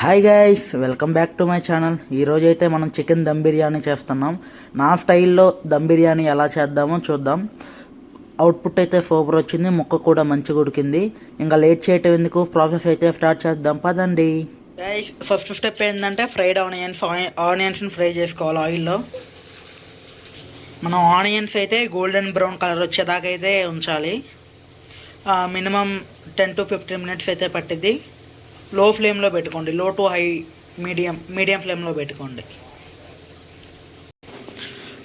Hi guys, welcome back to my channel. ఈరోజు అయితే మనం చికెన్ దమ్ బిర్యానీ చేస్తున్నాం. నా స్టైల్లో దమ్ బిర్యానీ ఎలా చేద్దామో చూద్దాం. అవుట్పుట్ అయితే సూపర్ వచ్చింది, ముక్క కూడా మంచిగా ఉడికింది. ఇంకా లేట్ చేయటం ఎందుకు, ప్రాసెస్ అయితే స్టార్ట్ చేద్దాం పదండి. గైస్, ఫస్ట్ స్టెప్ ఏంటంటే ఫ్రైడ్ ఆనియన్స్ని ఫ్రై చేసుకోవాలి ఆయిల్లో. మనం ఆనియన్స్ అయితే గోల్డెన్ బ్రౌన్ కలర్ వచ్చేదాకా అయితే ఉంచాలి. మినిమం 10 to 15 minutes అయితే పట్టిద్ది. లో ఫ్లేమ్లో పెట్టుకోండి, లో టు హై మీడియం ఫ్లేమ్లో పెట్టుకోండి.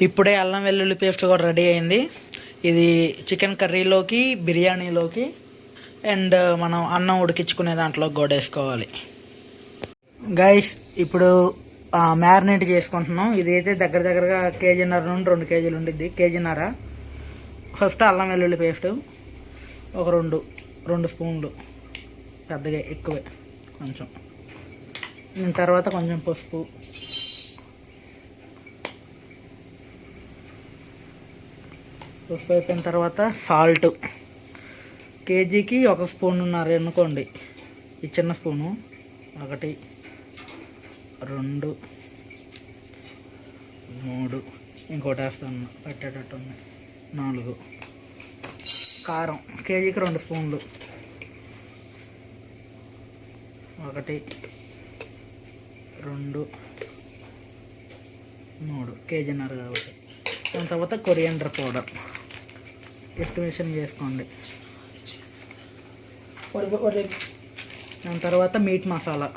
ఇప్పుడే అల్లం వెల్లుల్లి పేస్ట్ కూడా రెడీ అయింది. ఇది చికెన్ కర్రీలోకి, బిర్యానీలోకి అండ్ మనం అన్నం ఉడికించుకునే దాంట్లోకి కూడా వేసుకోవాలి. గైస్, ఇప్పుడు మ్యారినేట్ చేసుకుంటున్నాం. ఇదైతే దగ్గరగా కేజీన్నర నుండి 2 kgs ఉండిద్ది. కేజీన్నర. ఫస్ట్ అల్లం వెల్లుల్లి పేస్ట్ ఒక 2 స్పూన్లు, పెద్దగా ఎక్కువే కొంచెం. తర్వాత కొంచెం పసుపు, అయిపోయిన తర్వాత సాల్ట్. కేజీకి 1.5 స్పూన్ అనుకోండి. ఈ చిన్న స్పూను 1, 2, 3, ఇంకోటి వేస్తాను పెట్టేటట్టు ఉంది, 4. కారం కేజీకి 2 స్పూన్లు, 1, 2, 3, కేజీన్నర కాబట్టి. దాని తర్వాత కొరియాండర్ పౌడర్ ఎస్టిమేషన్ చేసుకోండి. దాని తర్వాత మీట్ మసాలా,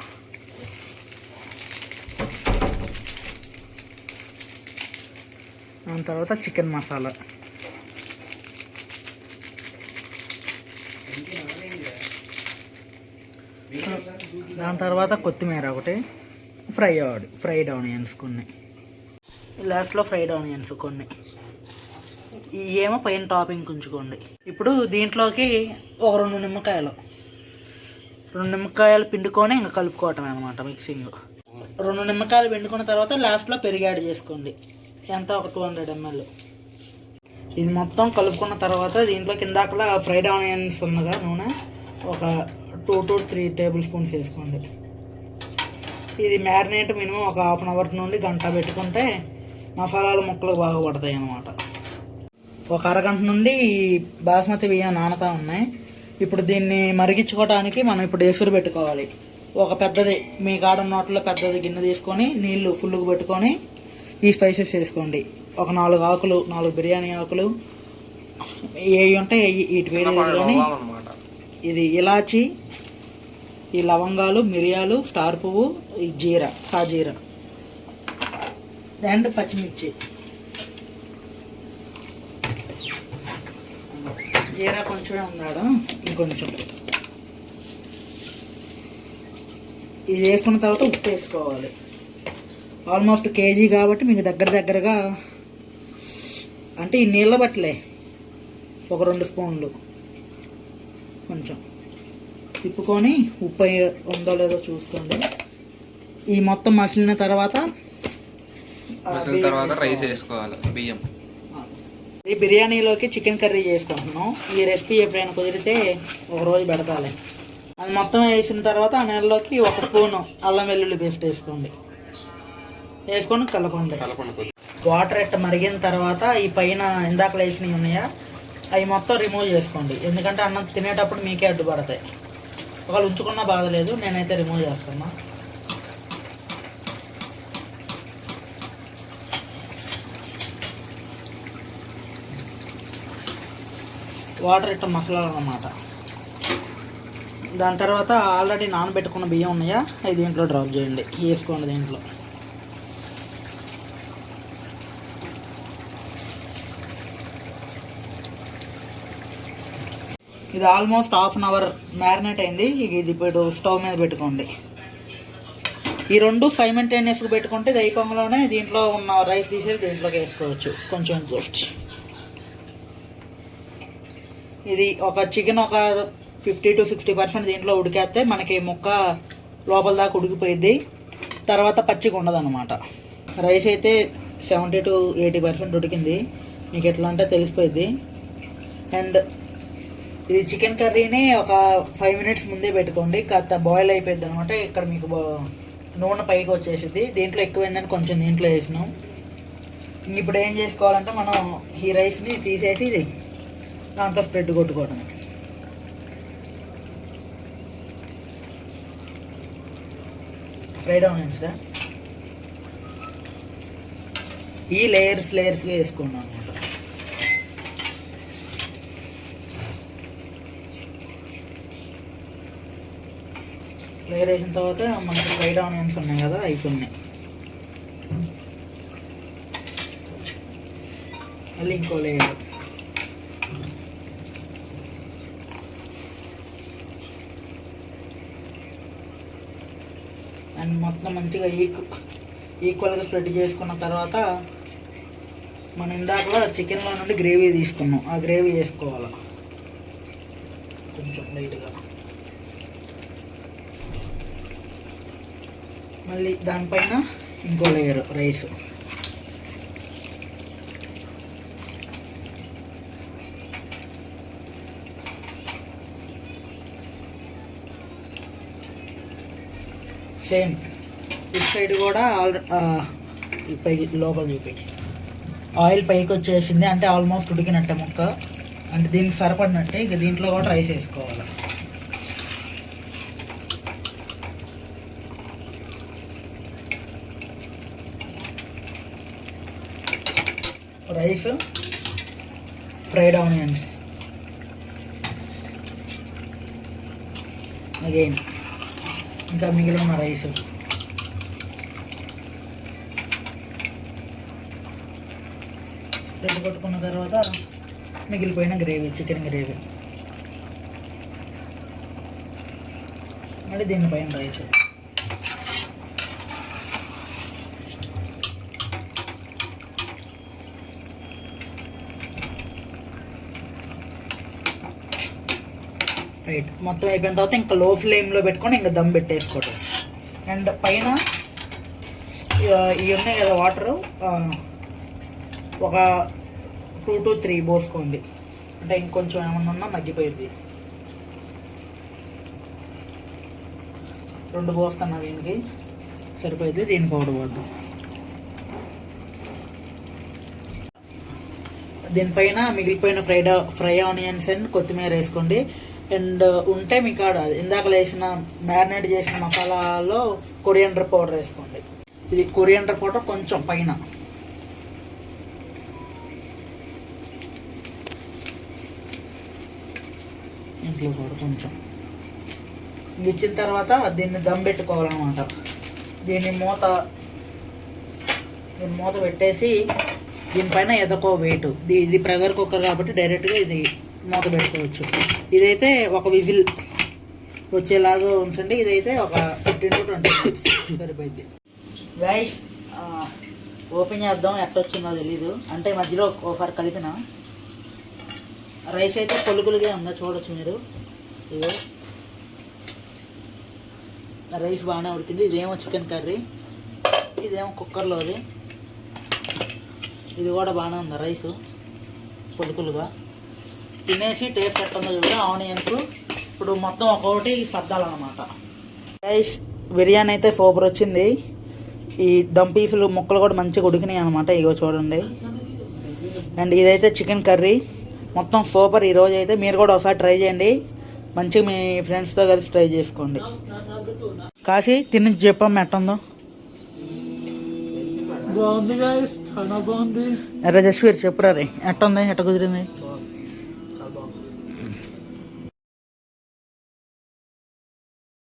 దాని తర్వాత చికెన్ మసాలా, దాని తర్వాత కొత్తిమీర ఒకటి, ఫ్రైడ్ ఆనియన్స్ కొన్ని, లాస్ట్లో ఫ్రైడ్ ఆనియన్స్ కొన్ని. ఏమో పైన టాపింగ్ ఉంచుకోండి. ఇప్పుడు దీంట్లోకి ఒక 2 నిమ్మకాయలు పిండుకొని ఇంకా కలుపుకోవటం అనమాట, మిక్సింగ్. 2 నిమ్మకాయలు పిండుకున్న తర్వాత లాస్ట్లో పెరుగు యాడ్ చేసుకోండి. ఎంత, ఒక 200 ml. ఇది మొత్తం కలుపుకున్న తర్వాత దీంట్లో కిందాకలా ఫ్రైడ్ ఆనియన్స్ ఉన్నగా నూనె ఒక 2 to 3 tablespoons వేసుకోండి. ఇది మ్యారినేట్ మినిమం ఒక 1/2 hour నుండి గంట పెట్టుకుంటే మసాలాలు ముక్కలు బాగా పడతాయి అన్నమాట. ఒక అరగంట నుండి బాస్మతి బియ్యం నానతా ఉన్నాయి. ఇప్పుడు దీన్ని మరిగించుకోవడానికి మనం ఇప్పుడు ఎసురు పెట్టుకోవాలి. ఒక పెద్దది, మీ కాడ నోట్లో పెద్దది గిన్నె తీసుకొని నీళ్లు ఫుల్గా పెట్టుకొని ఈ స్పైసెస్ వేసుకోండి. ఒక 4 ఆకులు, 4 బిర్యానీ ఆకులు ఏవి ఉంటాయి వీటి వేడి వేసుకొని, ఇది ఇలాచి, ఈ లవంగాలు, మిరియాలు, స్టార్ పువ్వు, ఈ జీరా, సాజీరా అండ్ పచ్చిమిర్చి. జీరా కొంచెమే ఉన్నాడు, ఇంకొంచెం. ఇది వేసుకున్న తర్వాత ఉప్పు వేసుకోవాలి. ఆల్మోస్ట్ కేజీ కాబట్టి మీకు దగ్గరగా అంటే ఈ నీళ్ళ బట్టలే ఒక 2 స్పూన్లు కొంచెం తిప్పుకొని ఉప్పు ఉందో లేదో చూసుకోండి. ఈ మొత్తం మసిలిన తర్వాత రైస్ వేసుకోవాలి. బియ్యం. ఈ బిర్యానీలోకి చికెన్ కర్రీ చేసుకుంటున్నాం. ఈ రెసిపీ ఎప్పుడైనా కుదిరితే ఒక రోజు పెడతాలి. అది మొత్తం వేసిన తర్వాత ఆ నీళ్ళలోకి 1 స్పూను అల్లం వెల్లుల్లి పేస్ట్ వేసుకోండి. వేసుకొని కలపండి. వాటర్ ఎట్ట మరిగిన తర్వాత ఈ పైన ఇందాక వేసినవి ఉన్నాయా అవి మొత్తం రిమూవ్ చేసుకోండి. ఎందుకంటే అన్నం తినేటప్పుడు మీకే అడ్డుపడతాయి. ఒకళ్ళు ఉంచుకున్నా బాధ లేదు, నేనైతే రిమూవ్ చేస్తున్నా. వాటర్ ఇట్ట మసాలాలు అన్నమాట. దాని తర్వాత ఆల్రెడీ నానబెట్టుకున్న బియ్యం ఉన్నాయా అవి దీంట్లో డ్రాప్ చేయండి, వేసుకోండి దీంట్లో. ఇది ఆల్మోస్ట్ 1/2 hour మ్యారినేట్ అయింది. ఇది ఇప్పుడు స్టవ్ మీద పెట్టుకోండి. ఈ 2 సైమల్టేనియస్గా పెట్టుకుంటే దైపంలోనే దీంట్లో ఉన్న రైస్ తీసేసి దీంట్లోకి వేసుకోవచ్చు. కొంచెం జస్ట్ ఇది ఒక చికెన్ ఒక 50 to 60% దీంట్లో ఉడికేస్తే మనకి ముక్క లోపల దాకా ఉడికిపోయిద్ది. తర్వాత పచ్చిగా ఉండదు అనమాట. రైస్ అయితే 70 to 80% ఉడికింది. మీకు ఎట్లా అంటే తెలిసిపోయిద్ది. అండ్ ఇది చికెన్ కర్రీని ఒక 5 మినిట్స్ ముందే పెట్టుకోండి, కాస్త బాయిల్ అయిపోద్ది అనమాట. ఇక్కడ మీకు నూనె పైకి వచ్చేసింది. దీంట్లో ఎక్కువైందని కొంచెం దీంట్లో వేసినాం. ఇప్పుడు ఏం చేసుకోవాలంటే మనం ఈ రైస్ని తీసేసి ఇది దాంట్లో స్ప్రెడ్ కొట్టుకోవడం. ఫ్రైడ్ ఆనియన్స్ ఈ లేయర్స్గా వేసుకున్నాం అనమాట. లేయర్ వేసిన తర్వాత మనకి ఫ్రైడ్ ఆనియన్స్ ఉన్నాయి కదా, అవి కొన్ని మళ్ళీ ఇంకో లేయర్. అండ్ మొత్తం మంచిగా ఈక్వల్గా స్ప్రెడ్ చేసుకున్న తర్వాత మనం ఇందాక చికెన్లో నుండి గ్రేవీ తీసుకున్నాం, ఆ గ్రేవీ వేసుకోవాలి కొంచెం లైట్గా. మళ్ళీ దానిపైన ఇంకో లేయర్ రైస్. సేమ్ ఇటు సైడ్ కూడా పైకి లోపల చూపి ఆయిల్ పైకి వచ్చేసింది అంటే ఆల్మోస్ట్ ఉడికినట్టే ముక్క, అంటే దీనికి సరిపడినట్టే. ఇక దీంట్లో కూడా రైస్ వేసుకోవాలి. రైస్, ఫ్రైడ్ ఆనియన్స్, అగైన్ ఇంకా మిగిలిన రైస్. స్ప్రెడ్ కొట్టుకున్న తర్వాత మిగిలిపోయిన గ్రేవీ, చికెన్ గ్రేవీ, మళ్ళీ దీనిపైన రైస్. రైట్, మొత్తం అయిపోయిన తర్వాత ఇంకా లో ఫ్లేమ్లో పెట్టుకొని ఇంకా దమ్ పెట్టేసుకోవడం. అండ్ పైన ఇవి ఉన్నాయి కదా వాటరు, ఒక 2 to 3 పోసుకోండి, అంటే ఇంకొంచెం ఏమన్నా ఉన్నా మగ్గిపోయింది. 2 పోస్తున్నా, దీనికి సరిపోయింది. దీనికి ఒకటి పోద్దాం. దీనిపైన మిగిలిపోయిన ఫ్రై ఆనియన్స్ అండ్ కొత్తిమీర వేసుకోండి. అండ్ ఉంటే మీకు ఇందాక వేసిన మ్యారినేట్ చేసిన మసాలాలో కొరియాండర్ పౌడర్ వేసుకోండి. ఇది కొరియాండర్ పౌడర్ కొంచెం పైన. ఇంట్లో కూడా కొంచెం ఇచ్చిన తర్వాత దీన్ని దమ్ పెట్టుకోవాలన్నమాట. దీన్ని మూత పెట్టేసి దీనిపైన ఎదకో వెయిట్. ఇది ప్రెషర్ కుక్కర్ కాబట్టి డైరెక్ట్గా ఇది మూత పెట్టుకోవచ్చు. ఇదైతే ఒక విజిల్ వచ్చేలాగా ఉంచండి. ఇదైతే ఒక 15 to 20 minutes సరిపోయింది. గైస్ ఓపెన్ చేద్దాం, ఎట్టొచ్చిందో తెలీదు. అంటే మధ్యలో ఒకసారి కలిపిన రైస్ అయితే పొలుగులుగా ఉందో చూడొచ్చు మీరు. ఇదో రైస్ బాగానే ఉడికింది. ఇదేమో చికెన్ కర్రీ, ఇదేమో కుక్కర్లోది. ఇది కూడా బాగానే ఉంది రైసు, పొలుకులుగా. తినేసి టేస్ట్ ఎట్టుందో చూడ. ఆనియన్స్ ఇప్పుడు మొత్తం ఒక్కొక్కటి సర్దాలన్నమాట. రైస్ బిర్యానీ అయితే సూపర్ వచ్చింది. ఈ దమ్ పీసులు ముక్కలు కూడా మంచిగా ఉడికినాయి అనమాట. ఇగో చూడండి. అండ్ ఇదైతే చికెన్ కర్రీ మొత్తం సూపర్. ఈరోజు అయితే మీరు కూడా ఒకసారి ట్రై చేయండి, మంచిగా మీ ఫ్రెండ్స్తో కలిసి ట్రై చేసుకోండి. కాశీ తిని చెప్పాము ఎట్టుందో. బాగుంది గాయస్, చాలా బాగుంది. అరే జస్వీర్ చెప్పురా రే, ఎట్టుంది, ఎట్ట కుదిరింది?